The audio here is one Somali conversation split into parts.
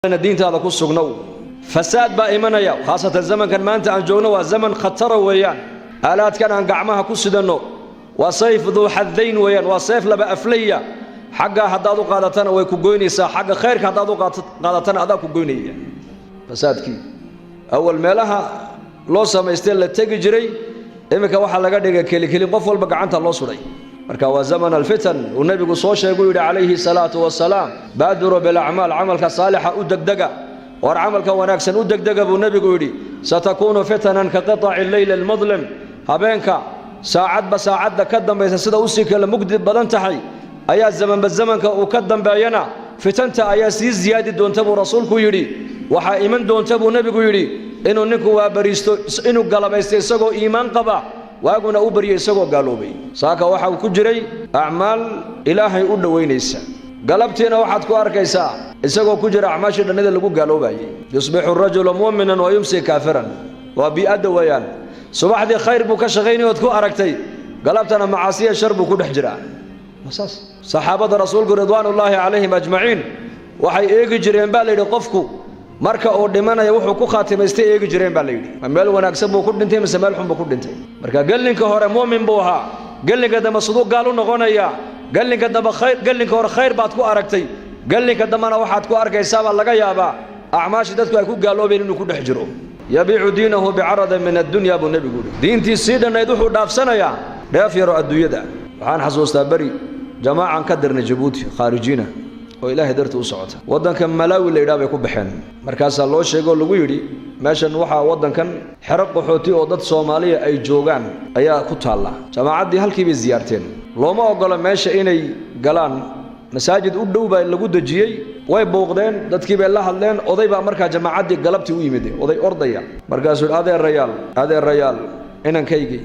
diinta aad ku sugnow fasaad baa imanaya khaasatan zamankan maanta aan joogno waa zaman khatar weeyaan aalaadkan aan gacmaha ku sidano waa sayf duu hadayn weeyaan waa sayf laba afliya xagga hadaad u qaadatana way ku goynaysaa xagga khayrka hadaad u qaadatana aad ku goynaysaa fasaadki awal meelaha loo sameystay la tagi jiray imika waxa laga dhigay keli qof walba gacanta loo suray marka waa zaman alfitan oo nabigu soo sheegay yiri calayhi salaatu wasalaam baaduru bil a'mal amalka saaliha u degdega war amalka wanaagsan u degdega buu nabigu yiri satakunu fitanan ka qita'i al-layl al-mudlim habeenka saacadda ka dambaysa sida u sii kala mugdi badan tahay ayaa zamanka uu ka dambeeyana fitanta ayaa sii ziyaadi doonta buu rasuulku yiri waxa iman doonta buu nabigu yiri inuu ninku waa bariisto inuu galabaysto isagoo iimaan qaba waaguna u bariyay isagoo gaaloobay saaka waxa uu ku jiray a'maal ilaahay u dhaweynaysa galabtiina waxaad ku arkaysaa isagoo ku jira a'maashii dhanida lagu gaaloobayay yusbihu ar-rajulu mu'minan wa yumsi kaafiran wa bi'ada wayaan subaxdii khayr buu ka shaqeynay ku aragtay galabtana macaasiya shar buu ku dhex jiraa wasas saxaabada rasuulku ridwaanullaahi calayhim ajmaciin waxay eegi jireen baa leeyahay qofku marka oo dhimanaya wuxuu ku khaatimaystay eegi jireen baa leeyahay meel wanaagsan buu ku dhintay mise meel xun buu ku dhintay marka galinka hore muumin buu ahaa galinka dambe sidoo gaal u noqonaya galinka dambe khayr galinka hore khayr baad ku aragtay galinka dambena waxaad ku arkaysaa laga yaabaa a'maashi dadku ay ku gaaloobeen inuu ku dhex jiro yabiicu diinahu bi'arad min ad-dunya bu nabigu diintii siidanayd wuxuu dhaafsanaya dheef yaro adduunyada waxaan xasuustaa bari jamaacan ka dirnay Djibouti khaarijina oo ilaahay dartu u socota wadanka Malawi la yiraahdo ku baxeen markaas loo sheego lagu yiri meeshan waxa wadankan xiraq qaxooti oo dad Soomaaliya ay joogan ayaa ku taala jamaacadii halkii bay ziyaarteen looma ogola meesha inay galaan masaajid u dhow baa lagu dajiyay way booqdeen dadkii bay la hadleen oday baa markaa jamaacadii galabtii u yimid oday ordaya markaas uu adeer rayaal inankaygi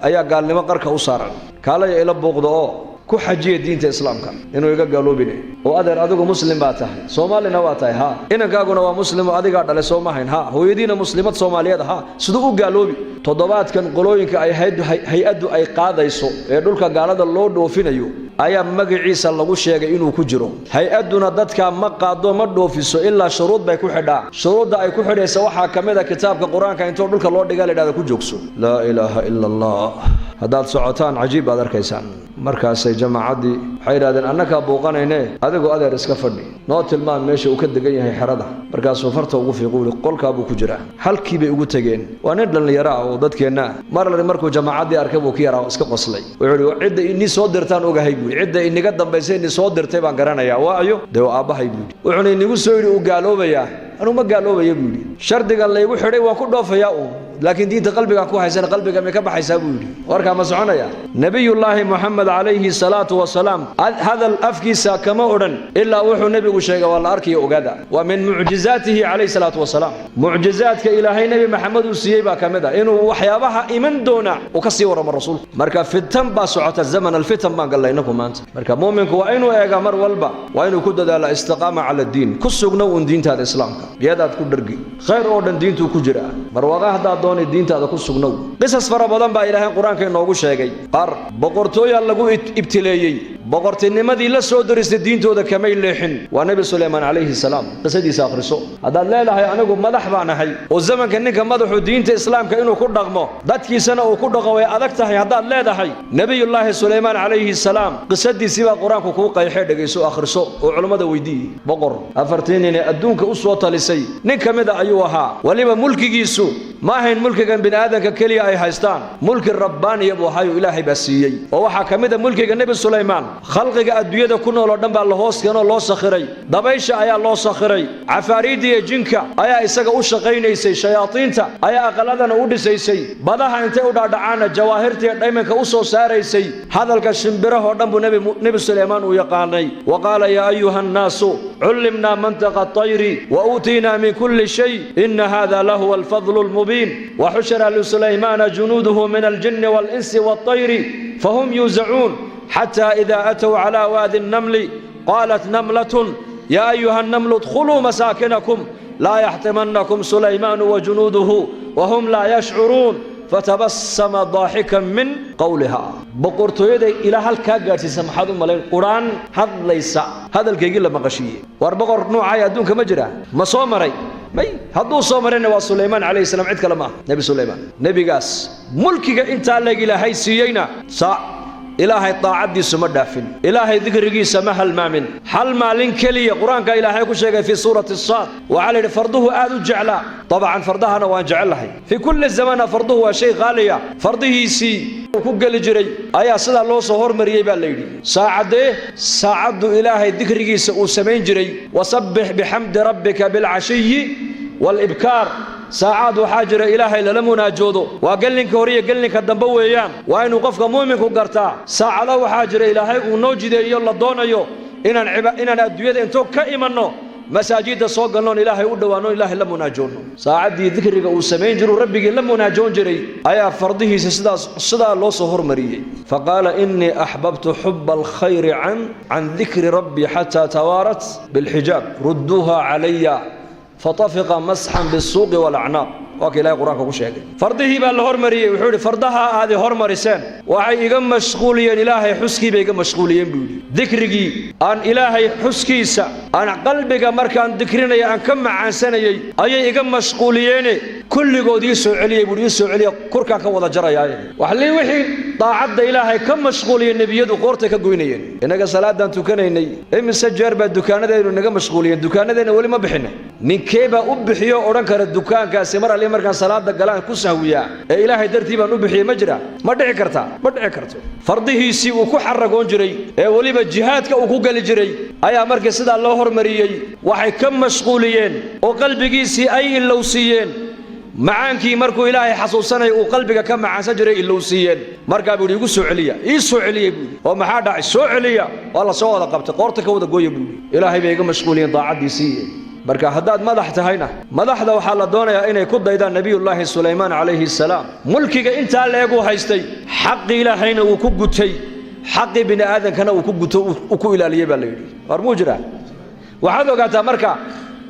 ayaa gaalnimo qarka u saaran kaalay ila booqdo oo ku xajiye diinta islaamka inuu iga gaaloobine oo adeer adigu muslim baa tahay Soomaalina waa tahay ha inankaaguna waa muslim oo adiga dhalay Soomaaliin ha hooyadiina muslimad Soomaaliyeed ha sidoo u gaaloobi todobaadkan qolooyinka ay hay'adu ay qaadayso ee dhulka gaalada loo dhoofinayo ayaa magaciisa lagu sheegay inuu ku jiro hay'aduna dadka ma qaado ma dhoofiso ilaa shuruud bay ku xidhaa shuruudda ay ku xidhayso waxa kamid ah kitaabka quraanka inta dhulka loo dhigaa leeyahay ku joogso la ilaaha illa allah hadaad socotaan ajiib aad arkaysaan markaas ay jamaacadii waxay yiraahdeen annaka booqanayne adigoo adeer iska fadhi noo tilmaan meesha uu ka degan yahay xarada markaas uu farta ugu fiiqoolay qolka buu ku jira halkii bay ugu tageen waa nin dhalinyaro ah oo dadkeena markuu jamaacadii arkay buu ka yaraa iska qoslay wuxuu yiri cidda inii soo dirtaan ogahay buu cidda iniga dambaysay inii soo dirtay baan garanayaa waa ayo deew aabahay buu wuxuu inigu soo yiri uu gaaloobaya anu ma gaaloobaya buu yiri shardiga la igu xidhay waan ku dhoofayaa laakiin diinta qalbiga ku haysan qalbiga ma ka baxaysaa buu yiri warka ma soconaya nabiyullaahi muhammad alayhi salatu wasalaam hadal afkiisa kama oran illa wuxuu nabigu sheegay wala arkiyo ogaada wa min mu'jizatihi alayhi salatu wasalaam mu'jizaadka ilaahay nabi maxamed uu siiyay baa kamida inuu waxyaabaha iman doona oo ka sii warama rasuul marka fitan ba socota zaman alfitan ma galaynaku maanta marka muuminku waa inuu eega mar walba waa inuu ku dadaalo istiqaama ala diin ku sugno diinta islaamka biyadaad ku dhargi khayr oo dhan diintu ku jira barwaaqada doonay diintaada ku sugnow qisas fara badan baa ilaahay quraanka inoogu sheegay qar boqortooyay lagu ibtileeyay boqortinimadii la soo diristay diintooda kamay leexin waa nabi Suleymaan alayhi salaam qisadiisa akhriso hadaad leedahay anigu madax baan ahay oo zamanka ninka madaxu diinta islaamka inuu ku dhaqmo dadkiisana uu ku dhaqo way adag tahay hadaad leedahay nabiyullaahi Suleymaan alayhi salaam qisadiisa baa quraanku ku qeexay dhageyso akhriso oo culimada weydiiyay boqor afartiinina adduunka u soo talisay nin kamida ayuu ahaa waliba mulkigiisu ma ahayn mulkigan bini'aadanka kaliya ay haystaan mulki rabbaani buu hayo ilaahay baa siiyay oo waxa kamida mulkiga nabi Suleymaan khalqiga adduunyada ku nool oo dhan baa la hoos keenoo loo sakhiray dabaysha ayaa loo sakhiray cafaariidii jinka ayaa isaga u shaqeynaysay shayaatiinta ayaa aqaladana u dhisaysay badaha intay u dhaadhacaana jawaahirtii dhaymanka u soo saaraysay hadalka shimbiraha oo dhan buu nabi Suleymaan uu yaqaanay waqala ya ayuha an-naasu ullimna mantaqa at-tayri wa utina min kulli shay inna hadha lahu al-fadlu al-mubin وحشر لسليمان جنوده من الجن والإنس والطير فهم يوزعون حتى إذا أتوا على وادي النمل قالت نملة يا أيها النمل ادخلوا مساكنكم لا يحطمنكم سليمان وجنوده وهم لا يشعرون فتبسم ضاحكا من قولها boqortooyada ila halka gaarsiisa maxaad u malayn quraan hadlaysa hadalkeygii la maqashiye war boqor nuucay adduunka ma jira ma soo maray may hadduu soo marayna waa Suleymaan alayhi salaam cid kale ma nabi Suleymaan nabigaas mulkiga inta la ilaahay siiyayna إلهي طاعدي سما دافن إلهي ذكري سما هالمامن حل مالين كلية قرآن كإلهي كل شيء في سورة الصاد وعلى فرضه آذ جعلا طبعا فرضها أنا وأنجعلها في كل الزمان فرضه شيء غالية فرضه سي وكوكل جري أيا صدا الله صهور مريبا الليل ساعد إلهي ذكري سمين جري وسبح بحمد ربك بالعشي والإبكار ساعات وحاجر إلهي للمنا جودو وقال لك هوريه قال لك الدنبوي أيام وإنه قفك مؤمن كقرتا ساعات وحاجر إلهي ونوجد يلا دونا يو إن الأدوية أنتو كإيمانو مساجد الصوغ قالون إلهي ودوانو إلهي لمنا جونو ساعات دي ذكرك وسمين جرو ربك لمنا جون جري أيا فرضه صدا الله صهور مريه فقال إني أحببت حب الخير عن ذكر ربي حتى توارت بالحجاب ردوها علي فطفق مسحا بالسوق والأعناق وكي لا قرآن كوكو شيء فرضه بالهرمري وحوري فرضها هذه هرمرسان وحي إيقام مشغوليين إلهي حسكي بيقام مشغوليين بيولي ذكري أن إلهي حسكيسا أن قلبك مركان ذكرنا أن كم عن سنة أي إيقام مشغوليين كل قود يسوع عليه بول يسوع عليه كركا كوضا جرى وحلي وحي طاعد إلهي كم مشغوليين نبيد وقورتك قوينيين إنك صلاة دان تكنيني إم سجار بالدكان دين إنك مشغوليين دكان دين ولي ما بحنا من كيبا أبحيو أورانكر الدكان كاسمر عليه مركان صلاة دقلان كسهويا إلهي درتيبا أبحي مجرى ما دعي كرتا فرضه سي وكو حرقون جري ولي بجهادك وكو قل جري أيا مركز سيدا الله هرمريي وحي كم مشغوليين وقلبك سي أي اللوسيين معانكي مركو إلهي حصوصنا وقلبك كم مع سجري اللوسيين مركا بيقول يقول سعلية إيه سعلية بيقول وما داعي سعلية والله سوى قبت قورتك وذا قوي بيقول إلهي بيقول مشغولين ضاعت دي سي marka hadaad madaxtahayna madaxda waxa la doonayaa inay ku daydaan nabiyullaahi Suleymaan alayhi salaam mulkiga inta leegu haystay xaq ilaahayna uu ku gutay xaq ibn aadankana uu ku guto uu ku ilaaliyay baa la yiri war muujira waxaad ogaataa marka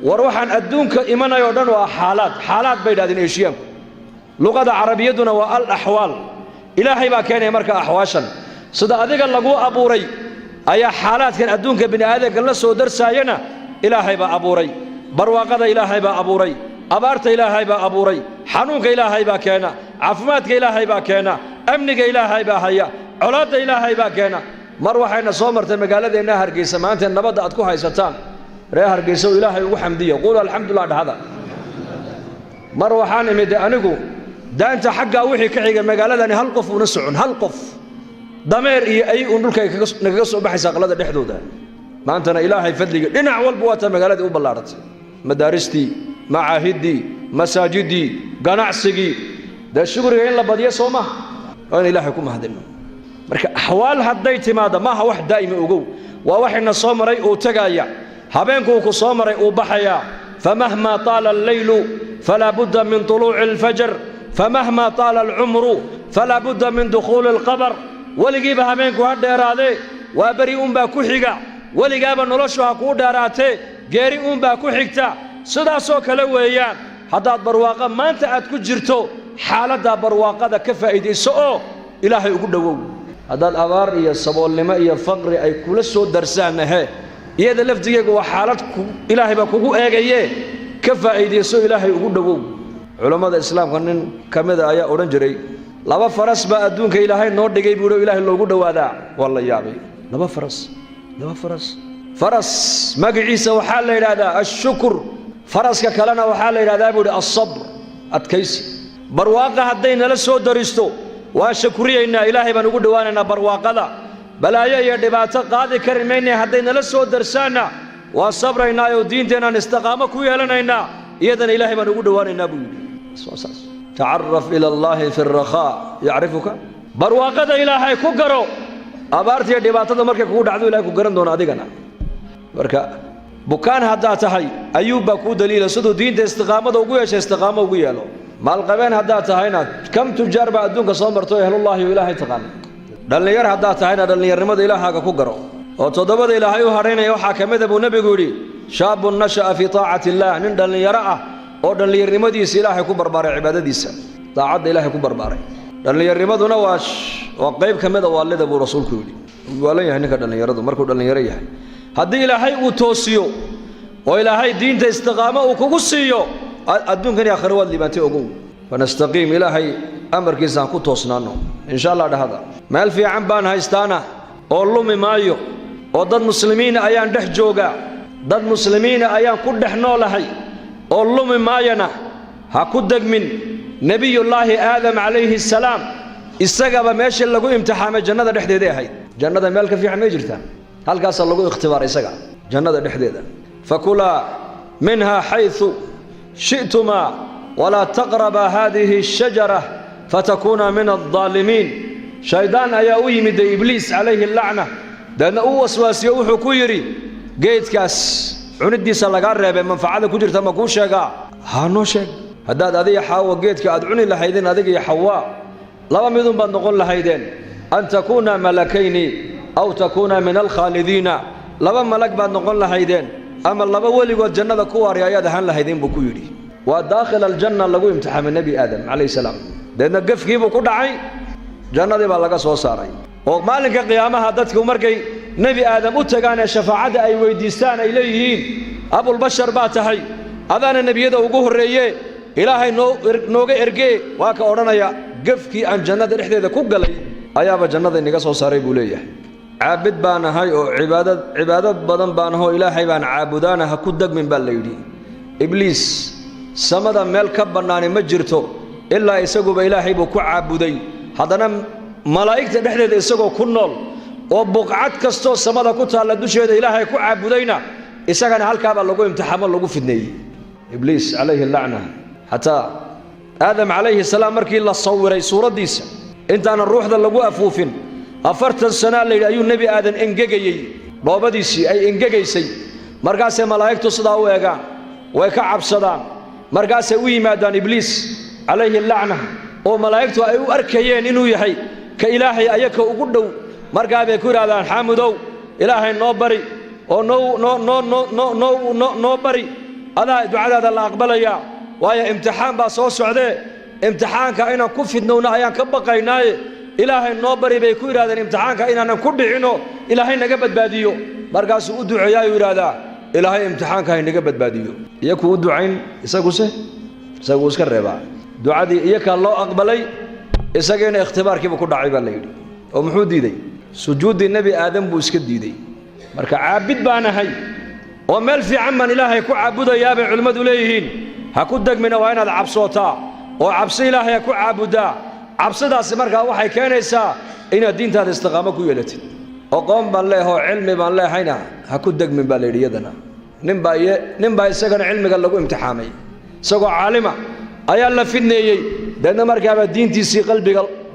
war waxaan adduunka imanayo dhan waa xaalad bay dhaadin eeshiyan luqada arabiyaduna waa al ahwal ilaahay baa keenay marka ahwaashan sida adiga lagu abuuray ayaa xaaladkan adduunka ibn aadanka la soo darsaayana ilaahay baa abuuray barwaaqada ilaahay baa abuuray abaarta ilaahay baa abuuray xanuunka ilaahay baa keena caafimaadka ilaahay baa keena amniga ilaahay baa haya colaadda ilaahay baa keena mar waxayna soo martay magaaladeena Hargeysa maanta nabadda aad ku haysataan reer Hargeysa ilaahay ugu xamdiyo qul alxamdulillah dhahada mar waxaan imid anigu daanta xagga wixii ka xiga magaaladani hal qof una socon hal qof dameer iyo ay dhulka naga soo baxaysa qalada dhexdooda maantana ilaahay fadliga dhinac walba waa ta magaalada u ballaaratay madaaristii macaahidii masaajidii ganacsigii da shukriga in la badiyo Soomaa oo ilaahay ku mahadino marka ahwaal haday timaada ma wax daa'ima ogow waa waxina soo maray oo tagaya habeenku ku soo maray oo baxaya famahma tala al-laylu fala budda min tulu'i al-fajr famahma tala al-umru fala budda min dukhul al-qabr waligiiba habeenku hadheeraade waa bari ba ku xiga waligaaba noloshu ha ku dhaaraatee geeri baa ku xigta sidaasoo kale weeyaan haddaad barwaaqa maanta aad ku jirto xaaladda barwaaqada ka faa'iideyso oo ilaahay ugu dhawow haddaad abaar iyo saboolnimo iyo faqri ay kula soo darsaan iyada laftigeegu waa xaalad ilaahay baa kugu eegaye ka faa'iideyso ilaahay ugu dhawow culimada islaamka nin kamida ayaa oran jiray laba faras baa adduunka ilaahay noo dhigay buu ilaahay loogu dhawaadaa walla yaabay laba faras magaciisa waxaa la yiraahdaa ashukr faraska kalena waxaa la yiraahdaa buu as-sabr adkaysi barwaaqa haday nala soo daristo waa shukriyeena ilaahay baan ugu dhawaanayna barwaaqada balaayo iyo dhibaato qaadi karimayna haday nala soo darsaana waa sabrayna oo diinteena istiqaamo ku yeelanayna iyadana ilaahay baan ugu dhawaanayna buu yiri ta'arraf ila allah fi ar-rakha ya'rifuka barwaaqada ilaahay ku garo abaartiya dhibaatada markay kugu dhacdo ilaahay ku garan doona adigana marka bukaan hadaa tahay ayuba ku daliila sidoo diinta istiqaamada ugu yeeshay istiqaamo ugu yeelo maal qabeen hadaa tahayna kam tujar ba adduunka soo marto ehlullah iyo ilaahay taqaan dhalinyar hadaa tahayna dhalinyarnimada ilaahaga ku garo oo todobada ilaahay u hareynay waxa kamid ah nabigu yiri shaabun nashaa fi taa'ati allah nin dhalinyaro ah oo dhalinyarnimadiisa ilaahay ku barbaaray cibaadadiisa taa'ada ilaahay ku barbaaray dhallinyarnimaduna waa qayb ka mid ah waalida buu rasuulku yidhi waalan yahay ninka dhallinyaradu markuu dhallinyaro yahay haddii ilaahay uu toosiyo oo ilaahay diinta istiqaamo uu kugu siiyo adduunkan iyo aakhiro waad liibaantay ogow fanastaqiim ilaahay amarkiisa aan ku toosnaano insha allah dhahada meel fiican baan haystaana oo lumi maayo oo dad muslimiina ayaan dhex joogaa dad muslimiina ayaan ku dhex noolahay oo lumi maayana ha ku degmin nebiyullaahi aadam calayhi salaam isagaba meesha lagu imtixaamay jannada dhexdeeda ahayd jannada meel ka fiican ma jirtaa halkaas lagu ikhtibaar isaga jannada dhexdeeda fakulaa minha haythu shi'tuma wala taqraba hadhihi ash-shajara fatakuna min adh-dhalimin shaydaan ayaa u yimid ibliis calayhi lacna dadna uu waswaasiyo wuxuu ku yiri geedkaas cunidiisa laga reebay manfaacada ku jirta ma ku sheegaa ha noo sheeg haddaad adiga xawa geedka aad cuni lahaydeen adiga iyo xawa laba midun baad noqon lahaydeen an takuna malakayni aw takuna min al-khalidina laba malag baad noqon lahaydeen ama laba weligood jannada ku waari ayaad ahaan lahaydeen buu ku yidhi waa daakhil aljanna lagu imtixaamay nebi aadam calayhi salaam deedna gafkiibuu ku dhacay jannadii baa laga soo saaray oo maalinka qiyaamaha dadku markay nebi aadam u tagaan ee shafaacada ay weydiistaan ay leeyihiin abulbashar baa tahay adaana nebiyada ugu horreeye ilaahay nooga ergee waa ka odhanaya gafkii aan jannada dhexdeeda ku galay ayaaba jannada inaga soo saaray buu leeyahay caabid baan ahay oo cibaado badan baan ahoo ilaahay baan caabudaana ha ku degmin baa la yidhi ibliis samada meel ka bannaani ma jirto ilaa isaguba ilaahay buu ku caabuday haddana malaa'igta dhexdeeda isagoo ku nool oo buqcad kastoo samada ku taalla dusheeda ilaahay ku caabudayna isagana halkaabaa lagu imtixaamo lagu fidneeyey ibliis calayhi lacna xataa aadam calayhi salaam markii la sawiray suuraddiisa intaanan ruuxda lagu afuufin 40 sano la yidhi ayuu nebi aadan engegayey dhoobadiisii ay engegaysay markaasay malaa'igtu sidaa u eegaan way ka cabsadaan markaasay u yimaadaan ibliis calayhi lacna oo malaa'igtu ay u arkayeen inuu yahay ka ilaahay ayaka ugu dhow markaa bay ku yidhahdaan xaamudow ilaahay noo bari oo noo bari adaa ducadaada la aqbalayaa waayo imtixaan baa soo socdee imtixaanka inaan ku fidnowna ayaan ka baqaynaaye ilaahay noo bari bay ku yidhahdeen imtixaanka inaanan ku dhicino ilaahay naga badbaadiyo markaasuu u duceeyaayuu yidhaahdaa ilaahay imtixaanka hay naga badbaadiyo iyakuu u ducayn isaguu iska reebaa ducadii iyakaa loo aqbalay isagiina ikhtibaarkiiba ku dhacay baa la yidhi oo muxuu diiday sujuuddii nebi aadam buu iska diiday marka caabid baan ahay oo meel fiican baan ilaahay ku caabudayaa bay culimmadu leeyihiin ha ku degmina waa inaad cabsootaa oo cabsi ilaahay ha ku caabuddaa cabsidaasi markaa waxay keenaysaa inaad diintaada istiqaamo ku yeelatid aqoon baan leeyahay oo cilmi baan leehayna ha ku degmin baa la yidhi iyadana ninbaa isagana cilmiga lagu imtixaamay isagoo caalima ayaa la fidneeyey deedna markaaba diintiisii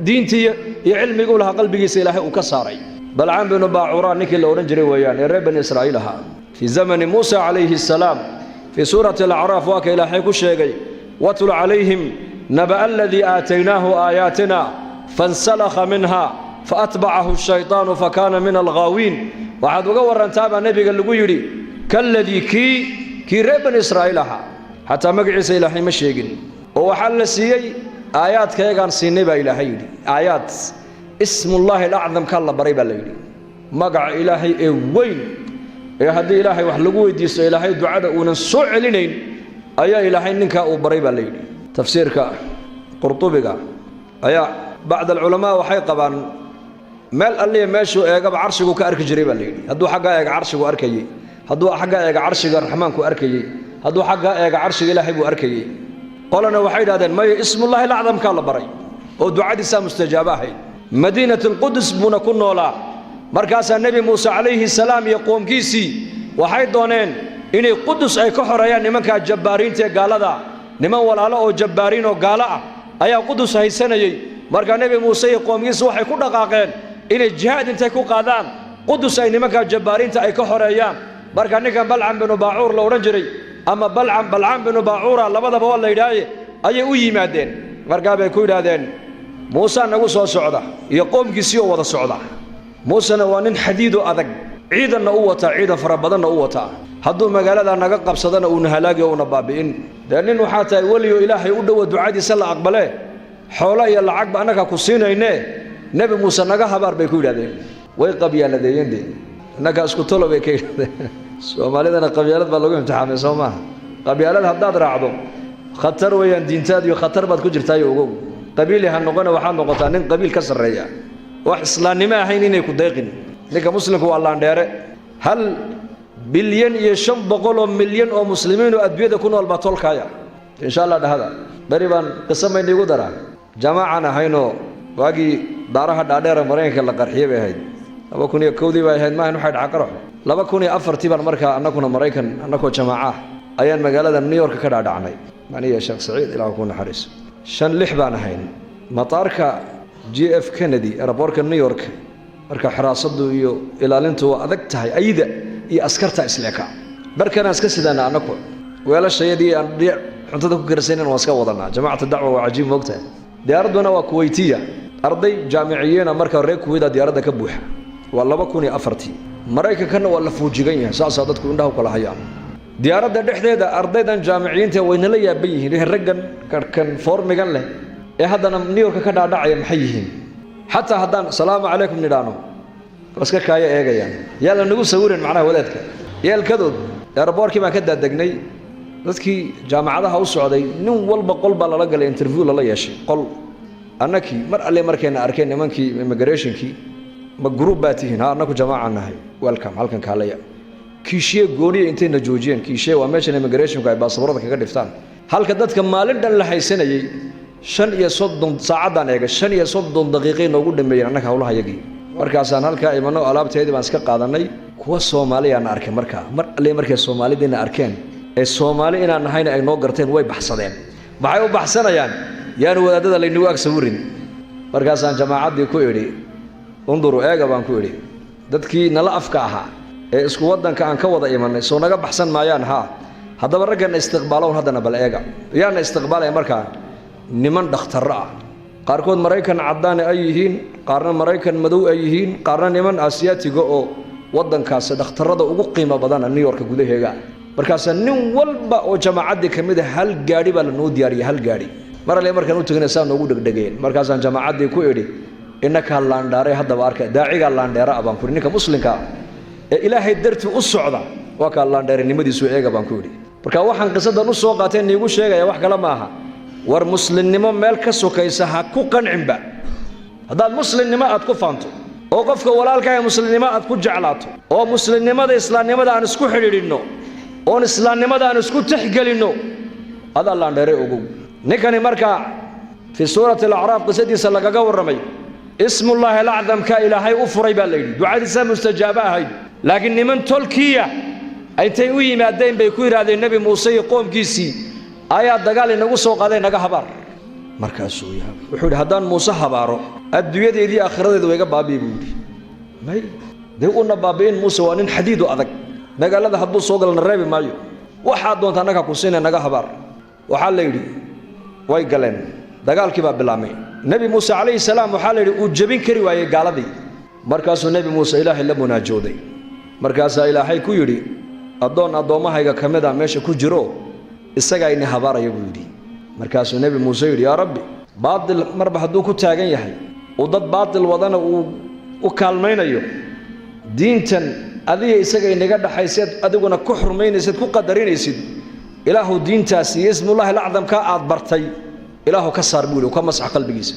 diintii iyo cilmigii u lahaa qalbigiisa ilaahay uu ka saaray balcaan binu baacuuraan ninkii la odhan jiray weeyaan ee reer bani israa'iil ahaa fii zamani muusa calayhi assalaam fii suurati alacraaf waa ka ilaahay ku sheegay watul calayhim naba'a aladii aataynaahu aayaatina fansalakha minha faatbacahu ashaytaanu fakaana min alghaawiin waxaad uga warrantaa baa nebiga lagu yidhi kaladii kii reer bani israa'iil ahaa xataa magaciisa ilaahay ma sheegin oo waxaa la siiyey aayaadkayagaan siinay baa ilaahay yidhi aayaad ismullaahi alacdamkaa la baray baa la yidhi magaca ilaahay ee weyn ee haddii ilaahay wax lagu weydiisto ilaahay ducada uunan soo celinayn ayaa ilaahay ninkaa uu baray baa la yidhi tafsiirka qurtubiga ayaa bacd alculamaa waxay qabaan meel alliya meeshuu eegaba carshigu ka arki jiray baa la yidhi hadduu xaggaa eega carshigu arkayey hadduu xaggaa eega carshiga raxmaanku arkayey hadduu xaggaa eega carshiga ilaahay buu arkayey qolana waxay yidhahdeen maya ismullaahi alacdamkaa la baray oo ducadiisaa mustajaabo ahayd madiinat alqudus buuna ku noolaa markaasaa nebi muuse calayhi salaam iyo qoomkiisii waxay dooneen inay qudus ay ka xoreeyaan nimankaa jabbaariinta ee gaalada niman walaalo oo jabbaariin oo gaalo ah ayaa qudus haysanayey markaa nebi muuse iyo qoomkiisi waxay ku dhaqaaqeen inay jihaad intay ku qaadaan qudus ay nimankaa jabbaariinta ay ka xoreeyaan markaa ninkan balcam binu baacuur la odhan jiray ama balcam binu baacuura labadaba waa la yidhaaye ayay u yimaadeen markaa bay ku yidhaahdeen muuse nagu soo socda iyo qoomkiisii oo wada socda muusena waa nin xadiidoo adag ciidanna u wataa ciidan fara badanna u wataa hadduu magaalada naga qabsadana uuna halaagi oo una baabi'in dee nin waxaa tahay weliyo ilaahay u dhowa ducadiisa la aqbalee xoolo iyo lacag ba annaga ku siinayne nabi muuse naga habaar bay ku yiraahdeen way qabyaaladeen annaga isku tolo bay ka yiraahdeen Soomaalidana qabyaalad baa lagu imtixaamay Soomaa qabyaalad haddaad raacdo khatar weeyaan diintaada iyo khatar baad ku jirtaa ogow qabiil yahan noqona waxaad noqotaa nin qabiil ka sareeya wax islaamnimo ahayn inay ku deeqin ninka muslimku waa laandheere hal bilyan iyo 500 milyan oo muslimiin oo adduunyada ku nool ba tolkaya insha Allah dhahada bari baan qisamayna igu dara jamaacana hayno waagi daaraha dhaadheer Mareykanka la qarxiyay bay ahayd 2001 bay ahayd maahan waxay dhacay qarax 2004 baan markaa annaguna Mareykan annagoo jamaaca ayaan magaalada New York ka dhaadhacnay maniya Sheekh Saciid ilaahu ku naxariiso 5-6 baan ahayn mataarka JF Kennedy airportka New York marka xiraasadu iyo ilaalintu waa adag tahay ayida iyo askarta isleeka barkana iska sidana anako weelashayadii aan cuntada ku karsaneen waa iska wadanaa jamaacada dacwa waa cajiib moogtaa diyaaraduna waa Kuwaitiya arday jaamiciyiin marka reer Kuwait diyaaradda ka buuxa waa 2004 Mareykankana waa la fuujigan yahay saasa dadku indhaha kala hayaan diyaaradda dhexdeeda ardaydan jaamiciyiinta wayna la yaaban yihiin raggan kan formigan leh ee haddana New York ka dhaadhacaya maxay yihiin حتى هدان السلام عليكم ندانو بس كايا ايغayaan yalla nagu sawiran macnaha wadaadka yeel kadud airportka ma ka daadgnay dadkii jaamacadaha u socday nin walba qolba la galay interview la yeeshay qol annaki mar alle markayna arkeen nimankii immigrationkii ma group baatihin ha annaku jamaacanahay welcome halkan kaalaya kiishiye gooniye intayna joojiyeen kiishiye waa meesha immigrationku ay baasaboorada kaga dhiftaan halka dadka maalin dhan la haysanayay 35 saacadan eega 35 daqiiqo noogu dhameeyay annaga hawlahayagii markaasaan halka imano alaabteedii baan iska qaadanay kuwa Soomaaliyeed arkay markaa mar alle markay Soomaaliyeedna arkeen ee Soomaali inaan nahayna ay noo garteen way baxsadeen maxay u baxsanayaan yaan wadaadada la inagu agsawirin markaasaan jamaacadii ku iri unduru eega baan ku iri dadkii nala afka ahaa ee isku wadanka aan ka wada imanay soo naga baxsan maayaan ha hadaba raggan istiqbaaloon hadana bal eega yaan istiqbaalay markaa niman dhakhtar ah qaarkood Mareykan cadaan ay yihiin qaarna Mareykan madow ay yihiin qaarna niman Aasiyaatiga oo wadankaas dhakhtarada ugu qiimo badan New York gudaheega markaas nin walba oo jamaacadii kamid ah hal gaari baa la noo diyaariyay hal gaari mar alle markaan u tagnaysan ugu dhagdhageen markaasaan jamaacadii ku iri innaka laandhaare hadaba arka daaciga laandheera abaan ku ninka muslimka ee Ilaahay dartii u socda waa ka laandheerinimadiisu eega baan ku iri marka waxaan qisadan u soo qaateen iigu sheegaya wax kala maaha war muslimnimo meel ka sokaysa ha ku qancinba hadaad muslimnimo aad ku faanto oo qofka walaalka ee muslimnimo aad ku jeclaato oo muslimnimada islaamnimada aan isku xiriirino oo islaamnimada aan isku tixgelino hada laandheere ugu ninkani marka fi suurati al-a'raf qisadiisa lagaga waramay ismullahi al-a'zam ka ilaahay u furay baa leeyahay ducadiisa mustajaaba ahayd laakiin niman tolkiya ay tay u yimaadeen bay ku yiraahdeen nabi Muuse iyo qoomkiisii ayaa dagaal inagu soo qaaday naga habaar markaasuu yahay wuxuu hadaan Muuse habaaro adduunyadeedii aakhiradeedu way ga baabiibudi may deewna baabeen Muuse waa nin xadiid adag dagaalada hadduu soo galna reebi maayo waxa doonta anaga ku siinay naga habaar waxa la yiri way galeen dagaalkii baa bilaamay nabi Muuse alayhi salaam waxa la yiri uu jabin kari waayay gaaladii markaasuu nabi Muuse Ilaahay la munaajooday markaas Ilaahay ku yiri adoomahayga kamida meesha ku jiro isaga inay habaarayo buu yiri markaasuu nabi Muuse yiri ya rabbi baadil marba haduu ku taagan yahay oo dad baadil wadana uu kaalmaynayo diintan adiga isaga inaga dhaxaysid adiguna ku xurmaynaysid ku qadarinaysid ilaahu diintaasi ismullahi al-a'zam ka aad bartay ilaahu ka saar buu ka masax qalbigiisa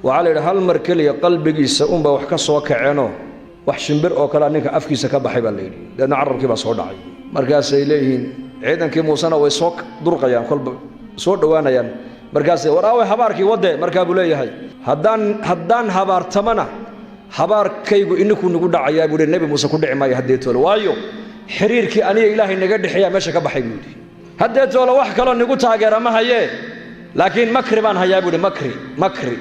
waxa la hal mar kaliya qalbigiisa umba wax ka soo kaceeno wax shimbir oo kala ninka afkiisa ka baxay baa leeyahay dadna carabkii baa soo dhacay markaas ay leeyihiin ciidankii Muusana way soo durqayaan kolba soo dhawaanayaan markaas waraawe habaarkii wade markaa buu leeyahay haddaan habaartamana habaarkaygu ininku nagu dhacayaa buu nabi Muuse ku dhici maayo hadee toolo waayo xiriirkii aniga Ilaahay naga dhixaya meesha ka baxay buu hadee toolo wax kale nagu taageera ma haye laakiin makri baan hayaa buu makri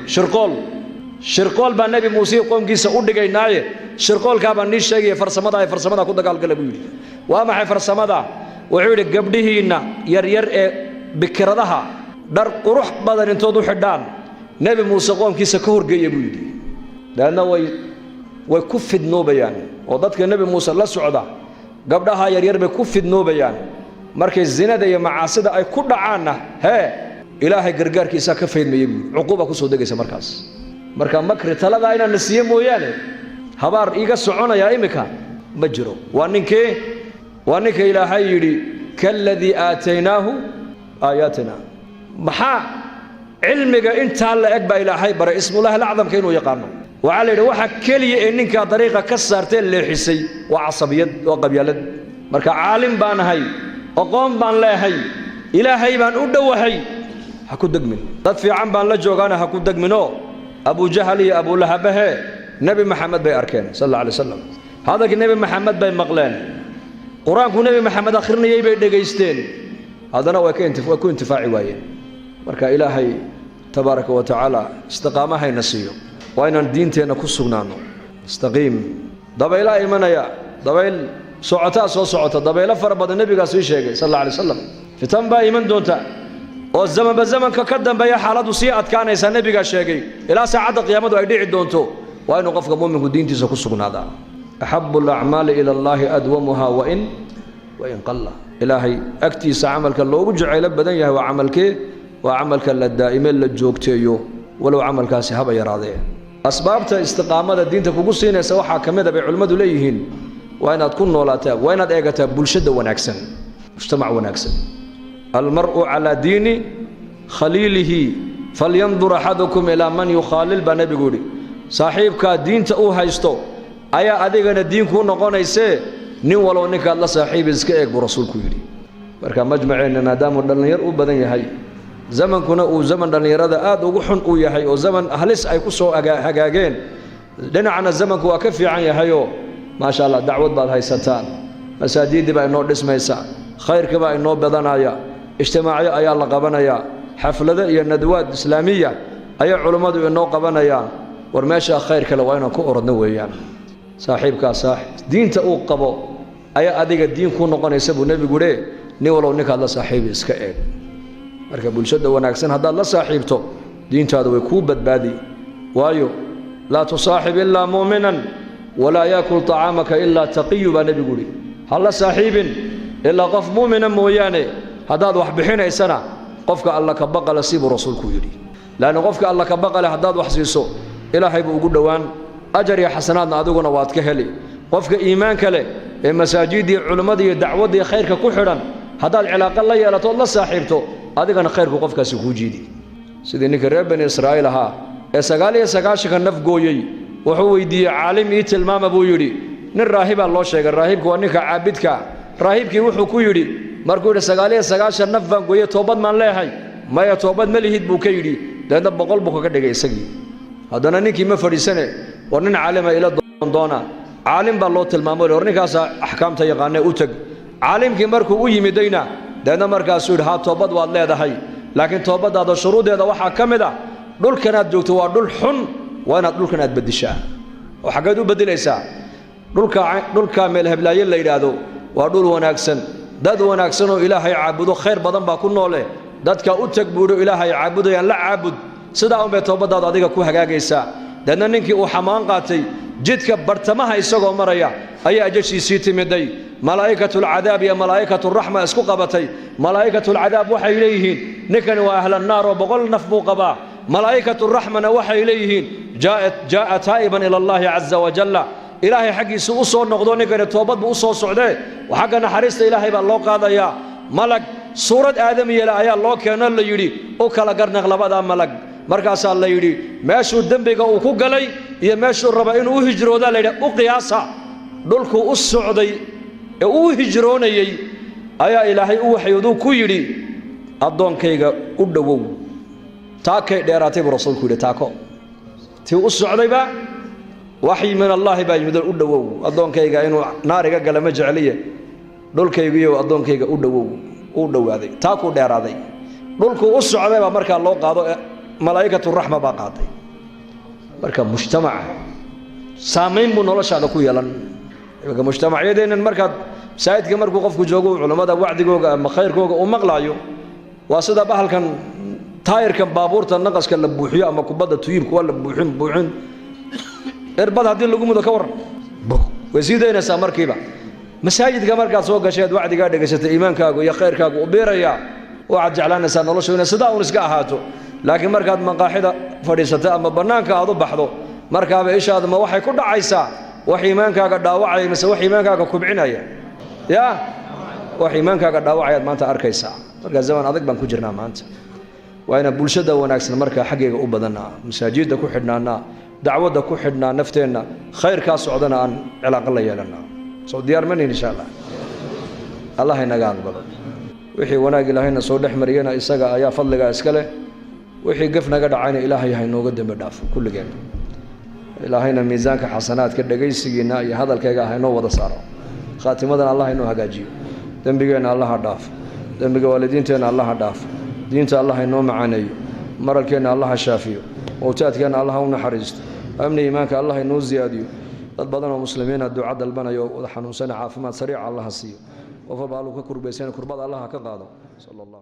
shirqool baa nabi Muuse qoomkiisa u dhigaynaaye shirqoolka baan nii sheegay farsamada ku dagaalgalay buu yiri waa maxay farsamada wuxuu yiri gabdhihiina yar ee bikiradaha dar qurux badan intood u xidhaan nabi Muuse qoomkiisa ka horgeeyay buu yiri dadna way ku fidnoobayaan oo dadka nabi Muuse la socda gabdhaha yar bay ku fidnoobayaan markay zinada iyo macaasida ay ku dhacaana ilaahay gargaarkiisa ka faydmayay cuquba ku soo degaysa marka makri talada inaan nasiyo mooyaane habaar iga soconaya imika ma jiro waa ninka ilaahay yidhi kalladii aataynaahu aayatina maxaa cilmiga intaa la eg baa ilaahay baray ismullahi alacdamka inuu yaqaano waxaa la yidhi waxa keliya ee ninkaa dariiqa ka saartee leexisay waa casabiyad waa qabyaalad marka caalim baan ahay aqoon baan leehay ilaahay baan u dhowahay ha ku degmin dad fiican baan la joogaana ha ku degminoo abu jahal iyo abu lahabahe nebi maxamed bay arkeen sal alla alay wasalam hadalkii nebi maxamed bay maqleen qur-aanku nebi maxamed akhrinayay bay dhegaysteen haddana way ku intifaaci waayeen marka ilaahay tabaaraka wa tacaala istiqaamahayna siiyo waa inaan diinteenna ku sugnaano istaqiim dabaylaa imanaya dabayl socotaa soo socota dabaylo fara badan nebigaas ii sheegay sal alla alay wasalam fitan baa iman doonta oo zamanba zamanka ka dambeeya xaaladdu sii adkaanaysaa nebigaa sheegay ilaa saacadda qiyaamadu ay dhici doonto waa inuu qofka mu'minku diintiisa ku sugnaadaa axabu alacmaali ila allaahi adwamuha wain qalla ilaahay agtiisa camalka loogu jacaylo badan yahay waa camalkee waa camalka la daa'ime la joogteeyo walow camalkaasi haba yaraadee asbaabta istiqaamada diinta kugu siinaysa waxaa ka mid a bay culimmadu leeyihiin waa inaad ku noolaataa waa inaad eegataa bulshada wanaagsan mujtamac wanaagsan almar'u calaa diini khaliilihi falyandur axadukum ilaa man yukhaalil baa nebigu yidhi saaxiibkaa diinta uu haysto ayaa adigana diinkuu noqonaysee nin walbo ninkaad la saaxiibi iska eeg buu rasuulku yidhi marka majmaceenna maadaamuu dhallinyar u badan yahay zamankuna uu zaman dhallinyarada aad ugu xun uu yahay oo zaman halis ay ku soo hagaageen dhinacna zamanku waa ka fiican yahayoo maasha allah dacwad baad haysataan masaajiddii baa inoo dhismaysaa khayrkii baa inoo badanaya ijtimaacyo ayaa la qabanayaa xaflado iyo nadwaad islaamiya ayaa culummadu inoo qabanayaan war meeshaa khayr kale waa inaan ku orodno weeyaan saaxiibkaas diinta uu qabo ayaa adiga diin ku noqonaysa buu nebigu yidhi nin wallow ninkaad la saaxiibi iska eeg marka bulshada wanaagsan haddaad la saaxiibto diintaadu way kuu badbaadi waayo laa tusaaxib ilaa mu'minan walaa yaakul طacaamaka ilaa taqiyu baa nebigu yidhi ha la saaxiibin ilaa qof mu'mina mooyaane haddaad wax bixinaysana qofka alla ka baqala sibuu rasuulku yidhi laanna qofka alla ka baqale haddaad wax siiso ilaahay buu ugu dhowaan ajar iyo xasanaadna adiguna waad ka heli qofka iimaanka leh ee masaajiddii culimmada iyo dacwaddii khayrka ku xidhan haddaad cilaaqo la yeelatood la saaxiibto adigana khayrku qofkaasi kuu jiidi sidii ninka reer bani israa'iil ahaa ee 99 naf gooyey wuxuu weydiiyey caalim ii tilmaama buu yidhi nin raahibaa loo sheegay raahibku waa ninka caabidka raahibkii wuxuu ku yidhi markuu yidhi 99 naf baan gooyey toobad maan leehay maya toobad ma lihid buu ka yidhi deedna 100 buu kaga dhigay isagii haddana ninkii ma fadhiisane war nin caalima ila doona caalim baa loo tilmaamay war ninkaasaa axkaamta yaqaanee u teg caalimkii markuu u yimidayna deedna markaasuu yidhi haa toobad waad leedahay laakiin toobaddaada shuruudeeda waxaa ka mid ah dhulkanaad joogto waa dhul xun waa inaad dhulkan aad beddishaa oo xaggeed u beddelaysaa dhulka meel heblaaye la yidhaahdo waa dhul wanaagsan dad wanaagsan oo ilaahay caabudo khayr badan baa ku noole dadka u teg buudho ilaahay caabudayaan la caabud sidaa unbay toobaddaadu adiga ku hagaagaysaa deedna ninkii uu xamaan qaatay jidka bartamaha isagoo maraya ayaa ajashiisii timiday malaa'ikatulcadaab iyo malaa'ikaturaxma isku qabatay malaa'ikatulcadaab waxay leeyihiin ninkani waa ahlannaar oo 100 naf buu qabaa malaa'ikaturaxmana waxay leeyihiin jaa'a taa'iban ila allaahi caza wajalla ilaahay xaggiisa u soo noqdo ninkani toobad buu u soo socdee xagga naxariista ilaahay baa loo qaadayaa malag suurad aadamiyela ayaa loo keeno la yidhi u kala garnaq labadaa malag markaasaa la yidhi meeshuu dembiga uu ku galay iyo meeshuu raba inuu u hijroodaa la yidhi u qiyaasa dhulkuu u socday ee uu hijroonayey ayaa ilaahay u waxyooduu ku yidhi addoonkayga u dhowow taakay dheeraatay buu rasuulku yidhi taako tii u socdayba waxyi min allaahi baa yimid u dhowow addoonkayga inuu naariga gala ma jecliye dhulkaygiiyo addoonkayga u dhowow uu dhowaaday taakuu dheeraaday dhulkuu u socday baa markaa loo qaado malaa'ikaturaxma baa qaaday marka mujtamaca saamayn buu noloshaada ku yeelan marka mujtamacyadeennan markaad masaajidka markuu qofku joogo culammada wacdigooga ama khayrkooga uu maqlaayo waa sida bahalkan taayirkan baabuurta naqaska la buuxiyo ama kubadda tuyibka waa la buuxin irbad haddii lagu mudo ka waran way sii daynaysaa markiiba masaajidka markaad soo gasheed wacdigaa dhegaysatay iimaankaagu iyo khayrkaagu u biirayaa waxaad jeclaanaysaa noloshu inay sidaa uun iska ahaato laakiin markaad maqaaxida fadhiisato ama bannaanka aad u baxdo markaaba ishaada ma waxay ku dhacaysaa wax iimaankaaga dhaawacaya mise wax iimaankaaga kubcinaya yaa wax iimaankaaga dhaawacayaad maanta arkaysaa markaa zaman adag baan ku jirnaa maanta waa inaan bulshada wanaagsan markaa xaggeega u badannaa masaajidda ku xidhnaanaa dacwadda ku xidhnaa nafteenna khayrkaa socdana aan cilaaqo la yeelannaa soo diyaar manihin insha allah inaga aqbalo wixii wanaag ilaahayna soo dhex mariyana isaga ayaa fadligaa iska leh wixii gaf naga dhacayna ilaahay ha inooga dembi dhaafo kulligeen ilaahayna miisaanka xasanaadka dhegaysigiina iyo hadalkayga ha inoo wada saaro khaatimadana allah inoo hagaajiyo dembigeenna allah ha dhaafo dembiga waalidiinteenna allah ha dhaafo diinta allah inoo macaaneeyo maralkeenna allah ha shaafiyo mowtaadkeenna allah ha u naxariisto amni iimaanka allah inoo ziyaadiyo dad badan oo muslimiina duca dalbanayo wada xanuunsana caafimaad sariica allah ha siiyo qof walba alluu ka kurbaysana kurbada allah ha ka qaado sala allah